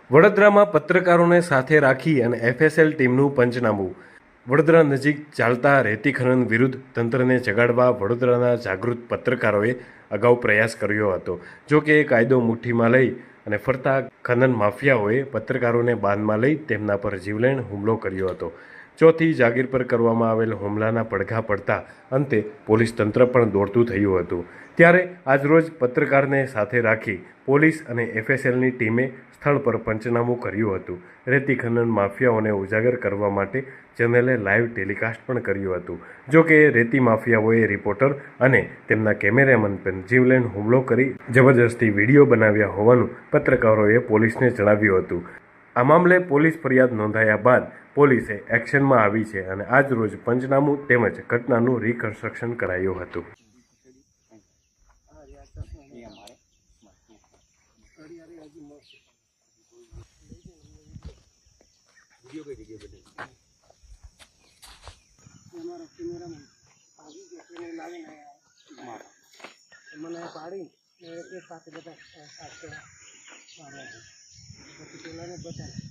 વડોદરામાં પત્રકારોને સાથે રાખી અને એફએસએલ ટીમનું પંચનામું। વડોદરા નજીક ચાલતા રેતી ખનન વિરુદ્ધ તંત્રને જગાડવા વડોદરાના જાગૃત પત્રકારોએ અગાઉ પ્રયાસ કર્યો હતો। જો કે કાયદો મુઠ્ઠીમાં લઈ અને ફરતા ખનન માફિયાઓએ પત્રકારોને બાંધમાં લઈ તેમના પર જીવલેણ હુમલો કર્યો હતો। ચોથી જાગીર પર કરવામાં આવેલ હુમલાના પડઘા પડતા અંતે પોલીસ તંત્ર પણ દોડતું થયું હતું। ત્યારે આજરોજ પત્રકારને સાથે રાખી પોલીસ અને એફએસએલની ટીમે સ્થળ પર પંચનામું કર્યું હતું। રેતી ખનન માફિયાઓને ઉજાગર કરવા માટે ચેનલે લાઈવ ટેલિકાસ્ટ પણ કર્યું હતું। જો કે રેતી માફિયાઓએ રિપોર્ટર અને તેમના કેમેરામેન પર જીવલેણ હુમલો કરી જબરજસ્તી વિડીયો બનાવ્યા હોવાનું પત્રકારોએ પોલીસને જણાવ્યું હતું। આ મામલે પોલીસ ફરિયાદ નોંધાયા બાદ પોલીસે એક્શનમાં આવી છે અને આજરોજ પંચનામું તેમજ ઘટનાનું રિકન્સ્ટ્રક્શન કરાયું હતું। મને પાડી એક સાથે બધા પછી પેલાને બતાવે।